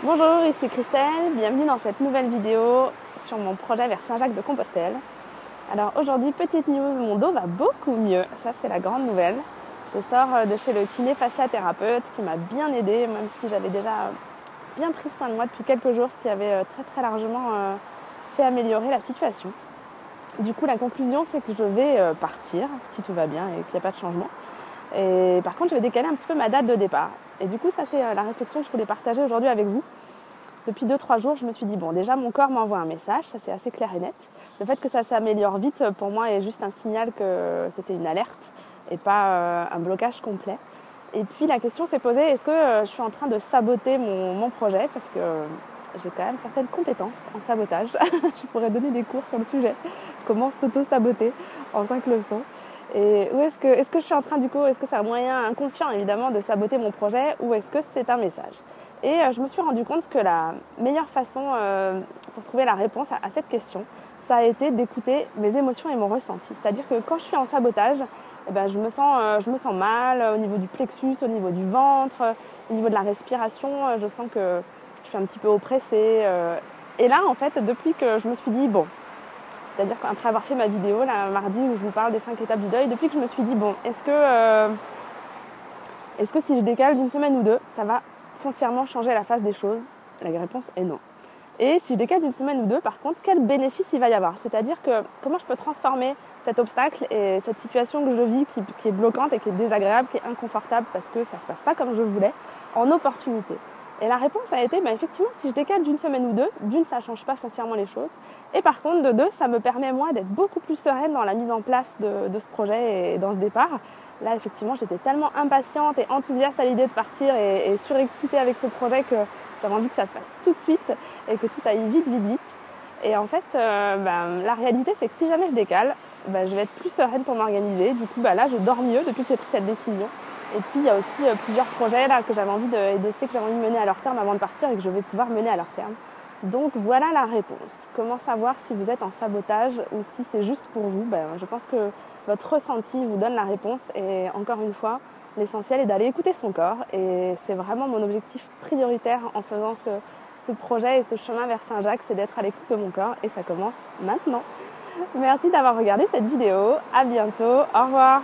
Bonjour, ici Christelle, bienvenue dans cette nouvelle vidéo sur mon projet vers Saint-Jacques-de-Compostelle. Alors aujourd'hui, petite news, mon dos va beaucoup mieux, ça c'est la grande nouvelle. Je sors de chez le kiné fasciathérapeute qui m'a bien aidée, même si j'avais déjà bien pris soin de moi depuis quelques jours, ce qui avait très largement fait améliorer la situation. Du coup, la conclusion, c'est que je vais partir, si tout va bien et qu'il n'y a pas de changement. Et par contre, je vais décaler un petit peu ma date de départ. Et du coup, ça c'est la réflexion que je voulais partager aujourd'hui avec vous. Depuis 2-3 jours, je me suis dit, bon, déjà mon corps m'envoie un message, ça c'est assez clair et net. Le fait que ça s'améliore vite, pour moi, est juste un signal que c'était une alerte et pas un blocage complet. Et puis la question s'est posée, est-ce que je suis en train de saboter mon projet? Parce que j'ai quand même certaines compétences en sabotage. Je pourrais donner des cours sur le sujet. Comment s'auto-saboter en 5 leçons. Et où est-ce que je suis en train du coup, est-ce que c'est un moyen inconscient évidemment de saboter mon projet ou est-ce que c'est un message? Et je me suis rendu compte que la meilleure façon pour trouver la réponse à cette question, ça a été d'écouter mes émotions et mon ressenti. C'est-à-dire que quand je suis en sabotage, eh ben, je me sens mal au niveau du plexus, au niveau du ventre, au niveau de la respiration. Je sens que je suis un petit peu oppressée. Et là, en fait, depuis que je me suis dit, bon, c'est-à-dire qu'après avoir fait ma vidéo, là, mardi, où je vous parle des 5 étapes du deuil, depuis que je me suis dit, bon, est-ce que si je décale d'une semaine ou deux, ça va foncièrement changer la face des choses? La réponse est non. Et si je décale d'une semaine ou deux, par contre, quel bénéfice il va y avoir? C'est-à-dire que comment je peux transformer cet obstacle et cette situation que je vis qui est bloquante et qui est désagréable, qui est inconfortable parce que ça ne se passe pas comme je voulais, en opportunité? Et la réponse a été, effectivement, si je décale d'une semaine ou deux, d'une, ça ne change pas foncièrement les choses. Et par contre, de deux, ça me permet, moi, d'être beaucoup plus sereine dans la mise en place de ce projet et dans ce départ. Là, effectivement, j'étais tellement impatiente et enthousiaste à l'idée de partir et surexcitée avec ce projet que j'avais envie que ça se fasse tout de suite et que tout aille vite. Et en fait, la réalité, c'est que si jamais je décale, je vais être plus sereine pour m'organiser. Du coup, là, je dors mieux depuis que j'ai pris cette décision. Et puis, il y a aussi plusieurs projets là, que j'avais envie de dossiers que j'avais envie de mener à leur terme avant de partir et que je vais pouvoir mener à leur terme. Donc, voilà la réponse. Comment savoir si vous êtes en sabotage ou si c'est juste pour vous? Je pense que votre ressenti vous donne la réponse. Et encore une fois, l'essentiel est d'aller écouter son corps. Et c'est vraiment mon objectif prioritaire en faisant ce projet et ce chemin vers Saint-Jacques, c'est d'être à l'écoute de mon corps. Et ça commence maintenant. Merci d'avoir regardé cette vidéo. À bientôt. Au revoir.